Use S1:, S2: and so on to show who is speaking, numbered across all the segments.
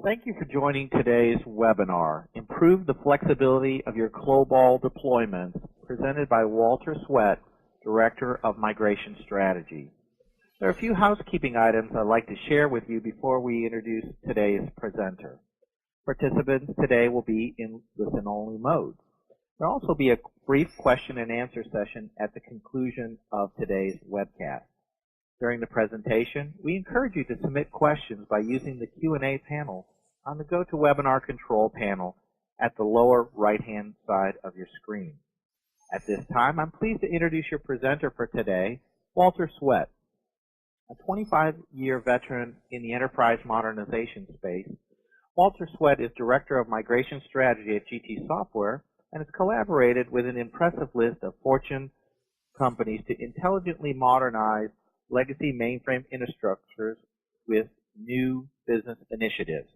S1: Thank you for joining today's webinar, Improve the Flexibility of Your COBOL Deployments, presented by Walter Sweat, Director of Migration Strategy. There are a few housekeeping items I'd like to share with you before we introduce today's presenter. Participants today will be in listen-only mode. There will also be a brief question and answer session at the conclusion of today's webcast. During the presentation, we encourage you to submit questions by using the Q&A panel on the GoToWebinar control panel at the lower right-hand side of your screen. At this time, I'm pleased to introduce your presenter for today, Walter Sweat. A 25-year veteran in the enterprise modernization space, Walter Sweat is Director of Migration Strategy at GT Software and has collaborated with an impressive list of Fortune companies to intelligently modernize legacy mainframe infrastructures with new business initiatives.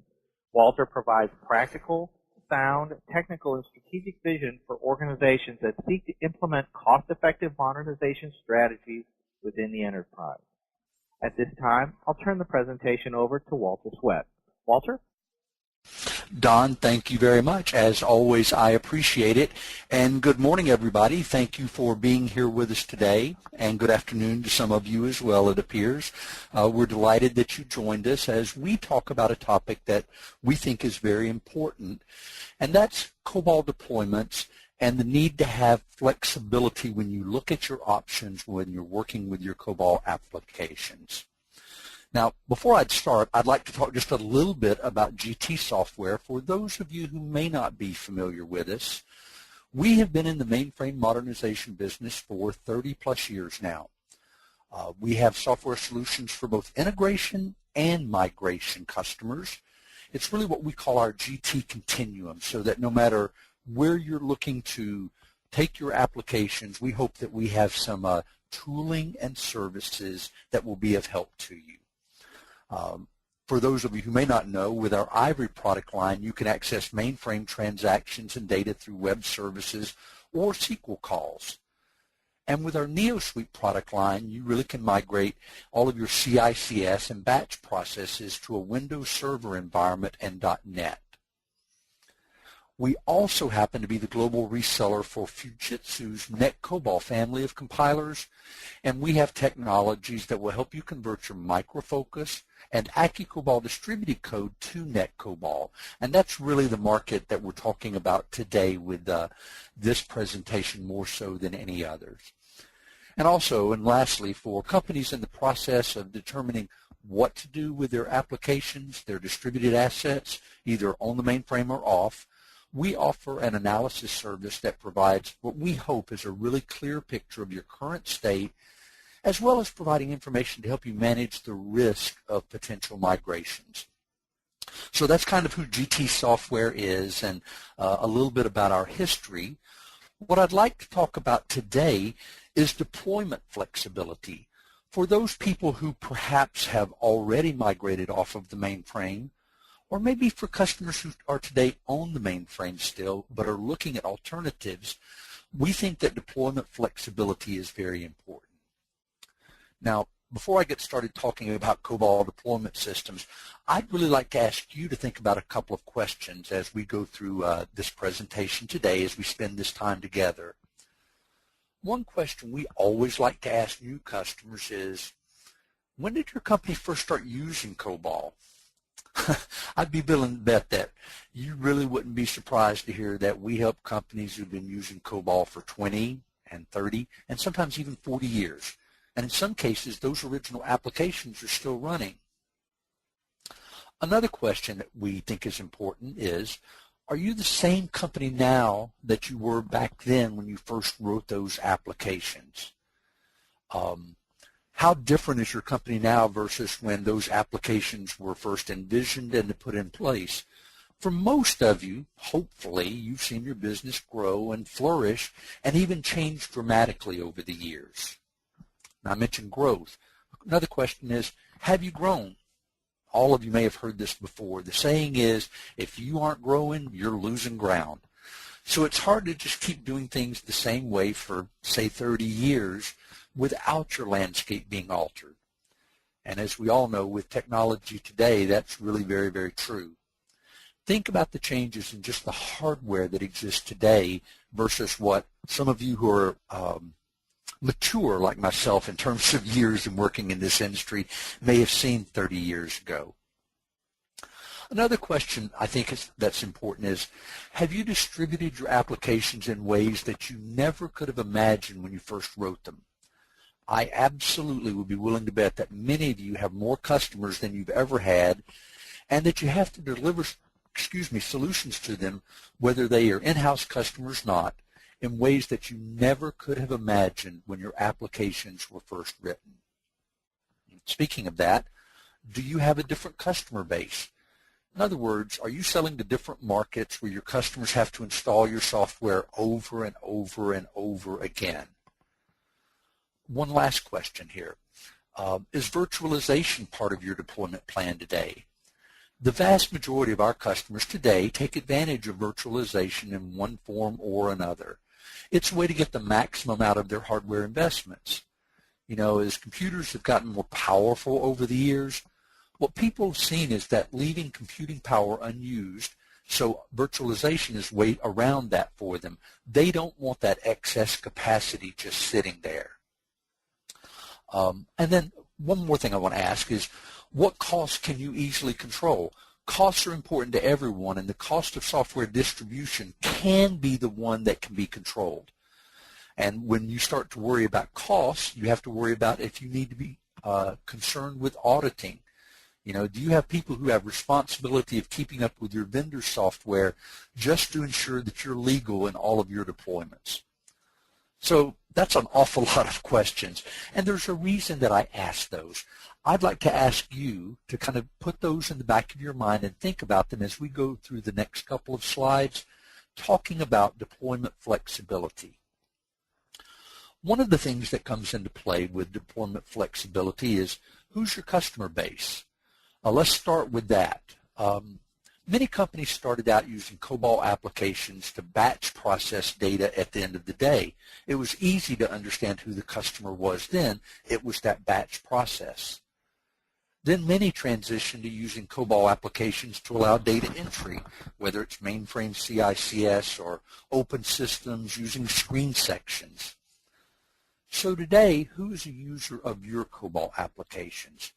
S1: Walter provides practical, sound, technical, and strategic vision for organizations that seek to implement cost-effective modernization strategies within the enterprise. At this time, I'll turn the presentation over to Walter Sweat. Walter?
S2: Don, thank you very much. As always, I appreciate it. And good morning, everybody. Thank you for being here with us today. And good afternoon to some of you as well, it appears. We're delighted that you joined us as we talk about a topic that we think is very important, and that's COBOL deployments and the need to have flexibility when you look at your options when you're working with your COBOL applications. Now, before I'd start, I'd like to talk just a little bit about GT Software. For those of you who may not be familiar with us, we have been in the mainframe modernization business for 30-plus years now. We have software solutions for both integration and migration customers. It's really what we call our GT continuum, so that no matter where you're looking to take your applications, we hope that we have some tooling and services that will be of help to you. For those of you who may not know, with our Ivory product line, you can access mainframe transactions and data through web services or SQL calls. And with our NeoSuite product line, you really can migrate all of your CICS and batch processes to a Windows Server environment and .NET. We also happen to be the global reseller for Fujitsu's NetCOBOL family of compilers, and we have technologies that will help you convert your MicroFocus and AccuCOBOL distributed code to NetCOBOL. And that's really the market that we're talking about today with this presentation more so than any others. And also, and lastly, for companies in the process of determining what to do with their applications, their distributed assets, either on the mainframe or off, we offer an analysis service that provides what we hope is a really clear picture of your current state, as well as providing information to help you manage the risk of potential migrations. So that's kind of who GT Software is, and a little bit about our history. What I'd like to talk about today is deployment flexibility. For those people who perhaps have already migrated off of the mainframe, or maybe for customers who are today on the mainframe still but are looking at alternatives, we think that deployment flexibility is very important. Now, before I get started talking about COBOL deployment systems, I'd really like to ask you to think about a couple of questions as we go through this presentation today, as we spend this time together. One question we always like to ask new customers is, when did your company first start using COBOL? I'd be willing to bet that you really wouldn't be surprised to hear that we help companies who've been using COBOL for 20 and 30 and sometimes even 40 years. And in some cases, those original applications are still running. Another question that we think is important is, are you the same company now that you were back then when you first wrote those applications? How different is your company now versus when those applications were first envisioned and put in place? For most of you, hopefully, you've seen your business grow and flourish and even change dramatically over the years. Now, I mentioned growth. Another question is, have you grown? All of you may have heard this before. The saying is, if you aren't growing, you're losing ground. So it's hard to just keep doing things the same way for, say, 30 years without your landscape being altered. And as we all know, with technology today, that's really very, very true. think about the changes in just the hardware that exists today versus what some of you who are mature like myself in terms of years and working in this industry may have seen 30 years ago. Another question I think that's important is, have you distributed your applications in ways that you never could have imagined when you first wrote them? I absolutely would be willing to bet that many of you have more customers than you've ever had, and that you have to deliver solutions to them, whether they are in-house customers or not, in ways that you never could have imagined when your applications were first written. Speaking of that, do you have a different customer base? In other words, are you selling to different markets where your customers have to install your software over and over and over again? One last question here. Is virtualization part of your deployment plan today? The vast majority of our customers today take advantage of virtualization in one form or another. It's a way to get the maximum out of their hardware investments. You know, as computers have gotten more powerful over the years, what people have seen is that leaving computing power unused, so virtualization is way around that for them. They don't want that excess capacity just sitting there. And then one more thing I want to ask is, what costs can you easily control? Costs are important to everyone, and the cost of software distribution can be the one that can be controlled. And when you start to worry about costs, you have to worry about if you need to be concerned with auditing. You know, do you have people who have responsibility of keeping up with your vendor software just to ensure that you're legal in all of your deployments? So that's an awful lot of questions, and there's a reason that I ask those. I'd like to ask you to kind of put those in the back of your mind and think about them as we go through the next couple of slides talking about deployment flexibility. One of the things that comes into play with deployment flexibility is, who's your customer base? Let's start with that. Many companies started out using COBOL applications to batch process data at the end of the day. It was easy to understand who the customer was then. It was that batch process. Then many transitioned to using COBOL applications to allow data entry, whether it's mainframe CICS or open systems using screen sections. So today, who is a user of your COBOL applications?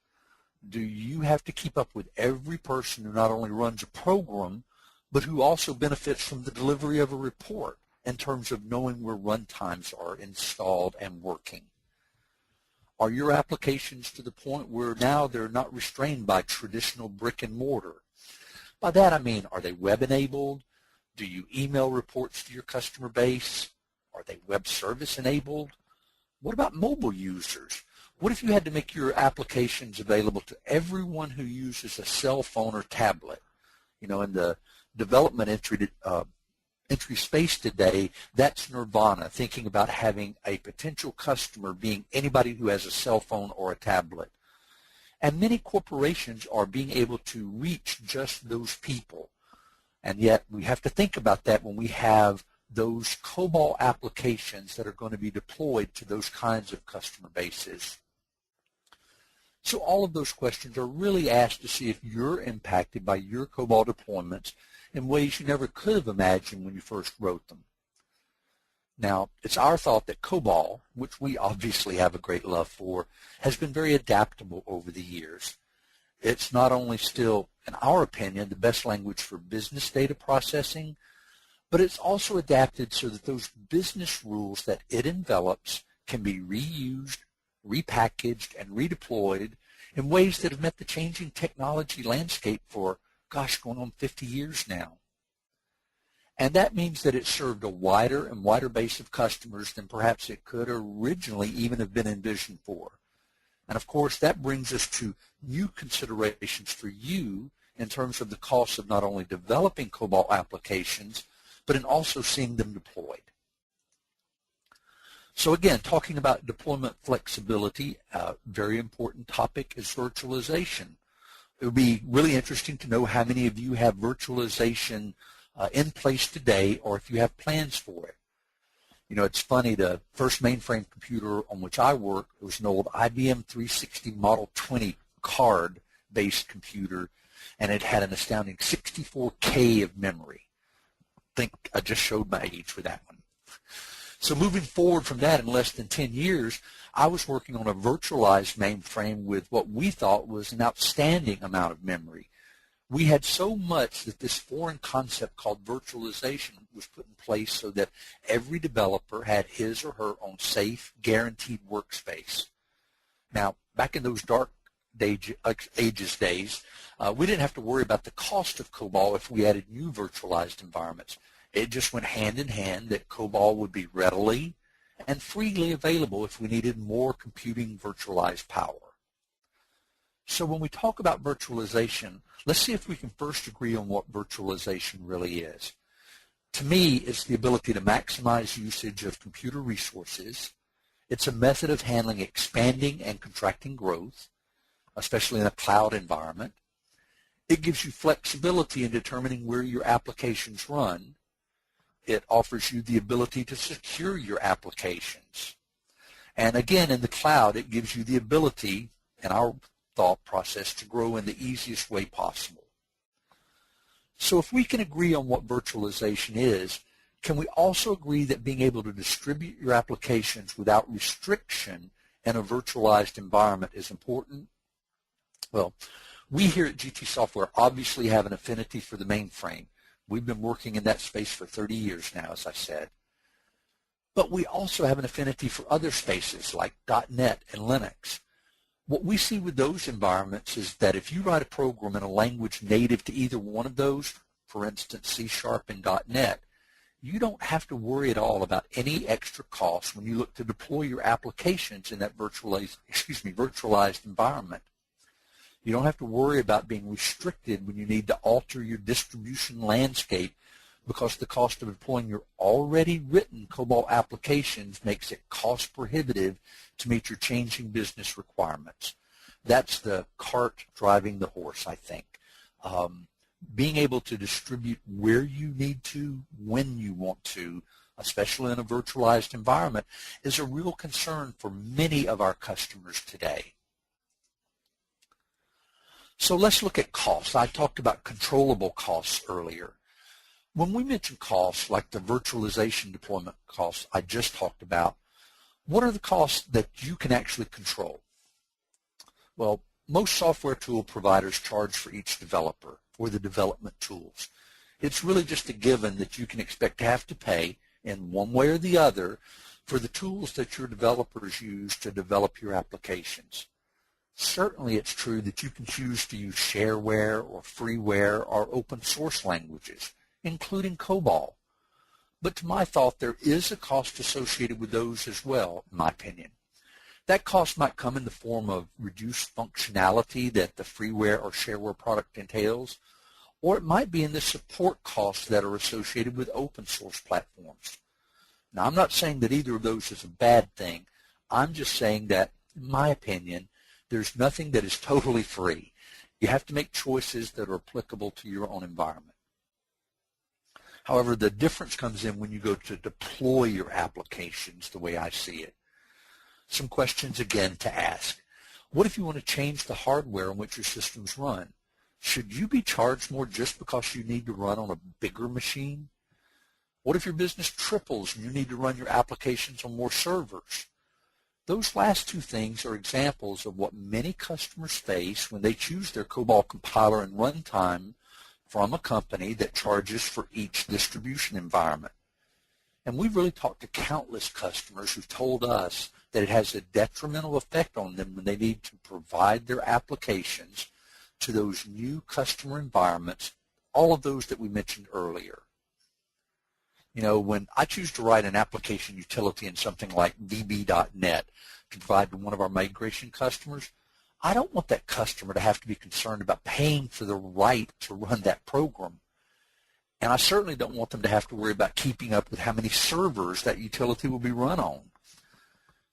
S2: Do you have to keep up with every person who not only runs a program, but who also benefits from the delivery of a report in terms of knowing where runtimes are installed and working? Are your applications to the point where now they're not restrained by traditional brick and mortar? By that I mean, are they web-enabled? Do you email reports to your customer base? Are they web service enabled? What about mobile users? What if you had to make your applications available to everyone who uses a cell phone or tablet? You know, in the development entry space today, that's nirvana, thinking about having a potential customer being anybody who has a cell phone or a tablet. And many corporations are being able to reach just those people. And yet we have to think about that when we have those COBOL applications that are going to be deployed to those kinds of customer bases. So all of those questions are really asked to see if you're impacted by your COBOL deployments in ways you never could have imagined when you first wrote them. Now, it's our thought that COBOL, which we obviously have a great love for, has been very adaptable over the years. It's not only still, in our opinion, the best language for business data processing, but it's also adapted so that those business rules that it envelops can be reused, repackaged, and redeployed in ways that have met the changing technology landscape for, gosh, going on 50 years now. And that means that it served a wider and wider base of customers than perhaps it could originally even have been envisioned for. And of course, that brings us to new considerations for you in terms of the cost of not only developing COBOL applications, but in also seeing them deployed. So again, talking about deployment flexibility, a very important topic is virtualization. It would be really interesting to know how many of you have virtualization in place today, or if you have plans for it. You know, it's funny, the first mainframe computer on which I worked was an old IBM 360 Model 20 card-based computer. and it had an astounding 64K of memory. I think I just showed my age with that one. So moving forward from that, in less than 10 years, I was working on a virtualized mainframe with what we thought was an outstanding amount of memory. We had so much that this foreign concept called virtualization was put in place so that every developer had his or her own safe, guaranteed workspace. Now, back in those dark ages days, we didn't have to worry about the cost of COBOL if we added new virtualized environments. It just went hand in hand that COBOL would be readily and freely available if we needed more computing virtualized power. So when we talk about virtualization, let's see if we can first agree on what virtualization really is. To me, it's the ability to maximize usage of computer resources. It's a method of handling expanding and contracting growth, especially in a cloud environment. It gives you flexibility in determining where your applications run. It offers you the ability to secure your applications. And again, in the cloud, it gives you the ability, in our thought process, to grow in the easiest way possible. So if we can agree on what virtualization is, can we also agree that being able to distribute your applications without restriction in a virtualized environment is important? Well, we here at GT Software obviously have an affinity for the mainframe. We've been working in that space for 30 years now, as I said. But we also have an affinity for other spaces like .NET and Linux. What we see with those environments is that if you write a program in a language native to either one of those, for instance, C# and .NET, you don't have to worry at all about any extra costs when you look to deploy your applications in that virtualized environment. You don't have to worry about being restricted when you need to alter your distribution landscape because the cost of deploying your already written COBOL applications makes it cost prohibitive to meet your changing business requirements. That's the cart driving the horse, I think. Being able to distribute where you need to, when you want to, especially in a virtualized environment, is a real concern for many of our customers today. So let's look at costs. I talked about controllable costs earlier. When we mention costs, like the virtualization deployment costs I just talked about, what are the costs that you can actually control? Well, most software tool providers charge for each developer for the development tools. It's really just a given that you can expect to have to pay in one way or the other for the tools that your developers use to develop your applications. Certainly it's true that you can choose to use shareware or freeware or open source languages, including COBOL. But to my thought, there is a cost associated with those as well, in my opinion. That cost might come in the form of reduced functionality that the freeware or shareware product entails, or it might be in the support costs that are associated with open source platforms. Now, I'm not saying that either of those is a bad thing. I'm just saying that, in my opinion, there's nothing that is totally free. You have to make choices that are applicable to your own environment. However, the difference comes in when you go to deploy your applications the way I see it. Some questions again to ask. What if you want to change the hardware on which your systems run? Should you be charged more just because you need to run on a bigger machine? What if your business triples and you need to run your applications on more servers? Those last two things are examples of what many customers face when they choose their COBOL compiler and runtime from a company that charges for each distribution environment. And we've really talked to countless customers who've told us that it has a detrimental effect on them when they need to provide their applications to those new customer environments, all of those that we mentioned earlier. You know, when I choose to write an application utility in something like VB.net to provide to one of our migration customers, I don't want that customer to have to be concerned about paying for the right to run that program. And I certainly don't want them to have to worry about keeping up with how many servers that utility will be run on.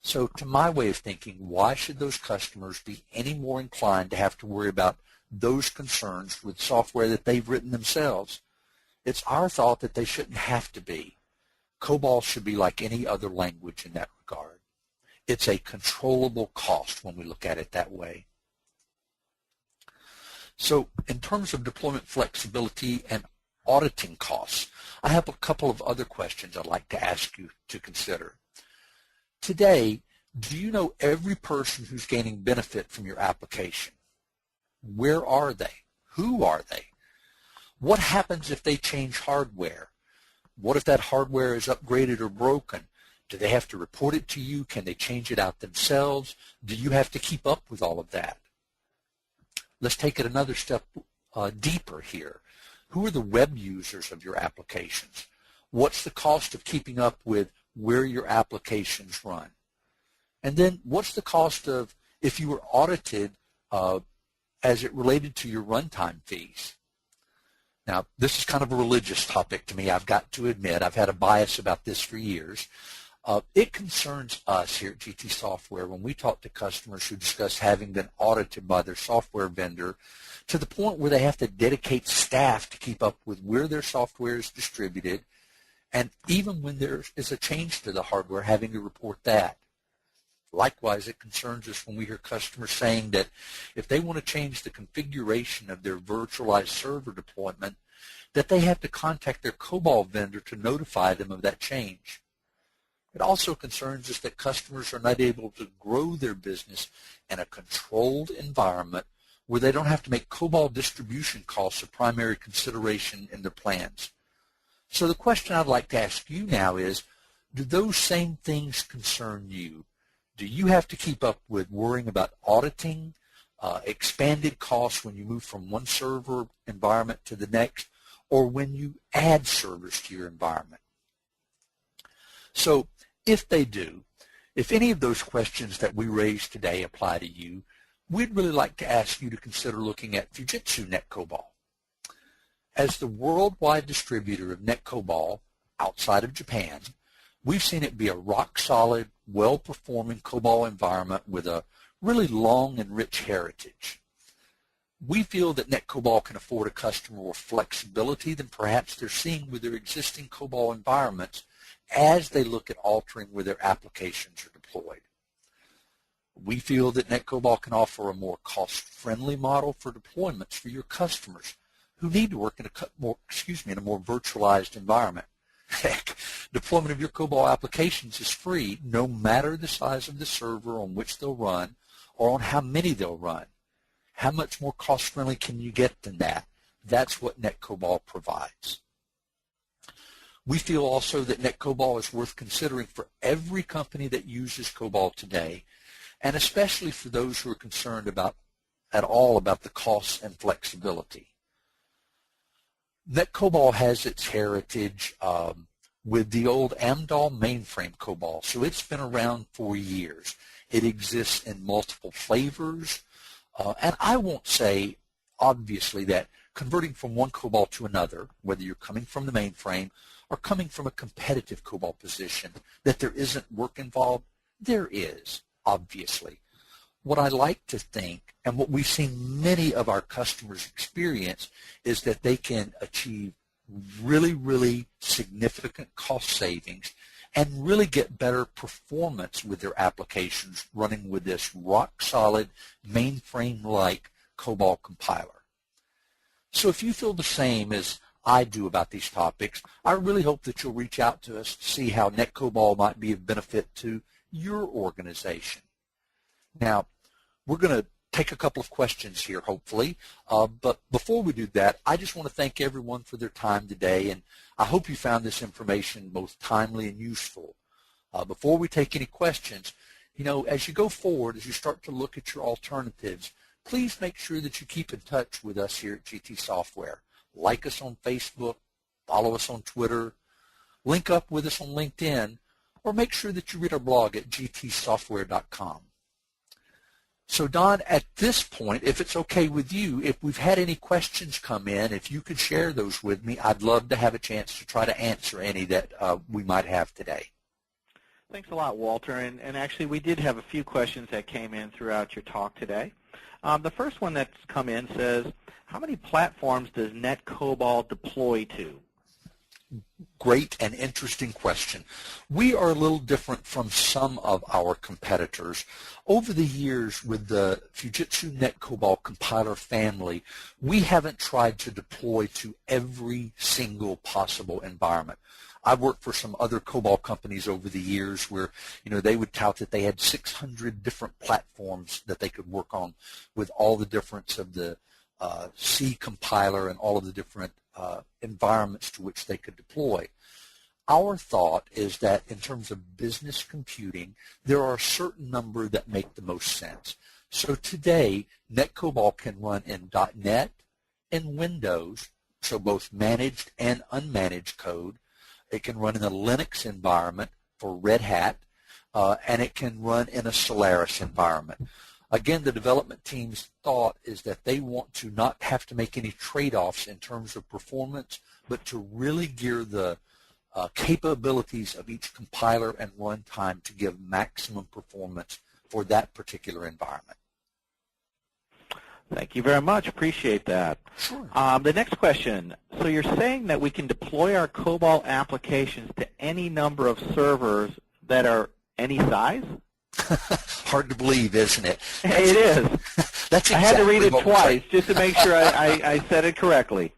S2: So to my way of thinking, why should those customers be any more inclined to have to worry about those concerns with software that they've written themselves? It's our thought that they shouldn't have to be. COBOL should be like any other language in that regard. It's a controllable cost when we look at it that way. So in terms of deployment flexibility and auditing costs, I have a couple of other questions I'd like to ask you to consider. Today, do you know every person who's gaining benefit from your application? Where are they? Who are they? What happens if they change hardware? What if that hardware is upgraded or broken? Do they have to report it to you? Can they change it out themselves? Do you have to keep up with all of that? Let's take it another step deeper here. Who are the web users of your applications? What's the cost of keeping up with where your applications run? And then what's the cost of if you were audited as it related to your runtime fees? Now, this is kind of a religious topic to me, I've got to admit. I've had a bias about this for years. It concerns us here at GT Software when we talk to customers who discuss having been audited by their software vendor to the point where they have to dedicate staff to keep up with where their software is distributed, and even when there is a change to the hardware, having to report that. Likewise, it concerns us when we hear customers saying that if they want to change the configuration of their virtualized server deployment, that they have to contact their COBOL vendor to notify them of that change. It also concerns us that customers are not able to grow their business in a controlled environment where they don't have to make COBOL distribution costs a primary consideration in their plans. So the question I'd like to ask you now is, do those same things concern you? Do you have to keep up with worrying about auditing, expanded costs when you move from one server environment to the next, or when you add servers to your environment? So if they do, if any of those questions that we raised today apply to you, we'd really like to ask you to consider looking at Fujitsu NetCOBOL. As the worldwide distributor of NetCOBOL outside of Japan, we've seen it be a rock-solid, well-performing COBOL environment with a really long and rich heritage. We feel that NetCOBOL can afford a customer more flexibility than perhaps they're seeing with their existing COBOL environments as they look at altering where their applications are deployed. We feel that NetCOBOL can offer a more cost-friendly model for deployments for your customers who need to work in a more virtualized environment. Heck, deployment of your COBOL applications is free no matter the size of the server on which they'll run or on how many they'll run. How much more cost-friendly can you get than that? That's what NetCOBOL provides. We feel also that NetCOBOL is worth considering for every company that uses COBOL today, and especially for those who are concerned at all about the costs and flexibility. NetCOBOL has its heritage with the old Amdahl mainframe COBOL, so it's been around for years. It exists in multiple flavors, and I won't say, obviously, that converting from one COBOL to another, whether you're coming from the mainframe or coming from a competitive COBOL position, that there isn't work involved. There is, obviously. What I like to think, and what we've seen many of our customers experience, is that they can achieve really, really significant cost savings and really get better performance with their applications running with this rock-solid, mainframe-like COBOL compiler. So if you feel the same as I do about these topics, I really hope that you'll reach out to us to see how NetCOBOL might be of benefit to your organization. Now, we're going to take a couple of questions here, hopefully, but before we do that, I just want to thank everyone for their time today, and I hope you found this information both timely and useful. Before we take any questions, as you go forward, as you start to look at your alternatives, please make sure that you keep in touch with us here at GT Software. Like us on Facebook, follow us on Twitter, link up with us on LinkedIn, or make sure that you read our blog at gtsoftware.com. So Don, at this point, if it's okay with you, if we've had any questions come in, if you could share those with me, I'd love to have a chance to try to answer any that we might have today.
S1: Thanks a lot, Walter. And actually, we did have a few questions that came in throughout your talk today. The first one that's come in says, how many platforms does NetCOBOL deploy to?
S2: great and interesting question. We are a little different from some of our competitors. Over the years with the Fujitsu NetCobol compiler family, we haven't tried to deploy to every single possible environment. I've worked for some other COBOL companies over the years where, they would tout that they had 600 different platforms that they could work on with all the difference of the C compiler and all of the different environments to which they could deploy. Our thought is that in terms of business computing, there are a certain number that make the most sense. So today, NetCobol can run in .NET and Windows, so both managed and unmanaged code. It can run in a Linux environment for Red Hat, and it can run in a Solaris environment. Again, the development team's thought is that they want to not have to make any trade-offs in terms of performance, but to really gear the capabilities of each compiler and runtime to give maximum performance for that particular environment.
S1: Thank you very much. Appreciate that.
S2: Sure.
S1: The next question. So you're saying that we can deploy our COBOL applications to any number of servers that are any size?
S2: Hard to believe, isn't it?
S1: It is.
S2: That's exactly
S1: I had to read it
S2: what
S1: twice just to make sure I said it correctly.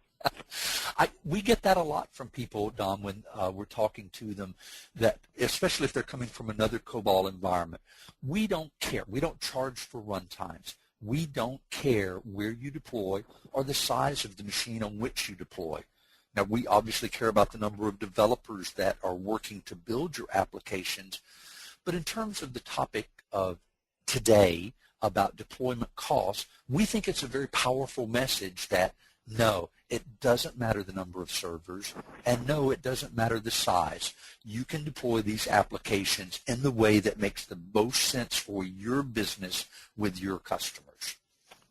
S2: We get that a lot from people, Don, when we're talking to them, that especially if they're coming from another COBOL environment. We don't care. We don't charge for runtimes. We don't care where you deploy or the size of the machine on which you deploy. Now, we obviously care about the number of developers that are working to build your applications, but in terms of the topic of today about deployment costs, we think it's a very powerful message that no, it doesn't matter the number of servers, and no, it doesn't matter the size. You can deploy these applications in the way that makes the most sense for your business with your customers.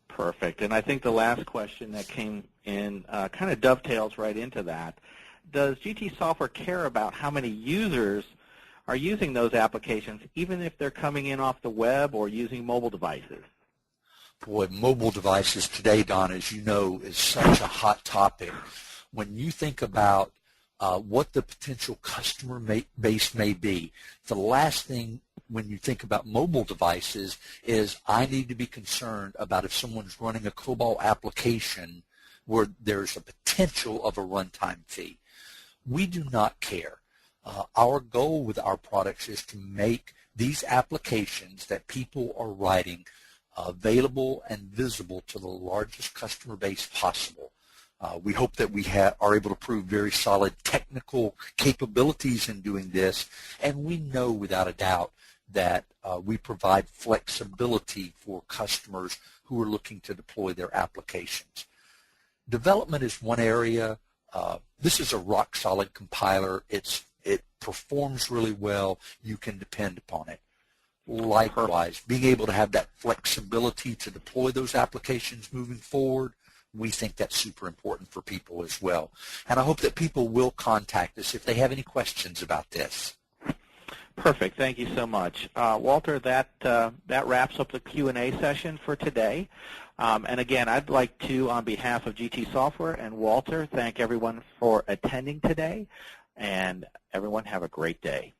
S1: Perfect. And I think the last question that came in kind of dovetails right into that. Does GT Software care about how many users are using those applications, even if they're coming in off the web or using mobile devices?
S2: Boy, mobile devices today, Don, as you know, is such a hot topic. When you think about what the potential customer base may be, the last thing when you think about mobile devices is I need to be concerned about if someone's running a COBOL application where there's a potential of a runtime fee. We do not care. Our goal with our products is to make these applications that people are writing available and visible to the largest customer base possible. We hope that we are able to prove very solid technical capabilities in doing this, and we know without a doubt that we provide flexibility for customers who are looking to deploy their applications. Development is one area. This is a rock-solid compiler. It performs really well. You can depend upon it. Likewise, being able to have that flexibility to deploy those applications moving forward, we think that's super important for people as well. And I hope that people will contact us if they have any questions about this.
S1: Perfect. Thank you so much. Walter, that wraps up the Q&A session for today. And again, I'd like to, on behalf of GT Software and Walter, thank everyone for attending today. And everyone have a great day.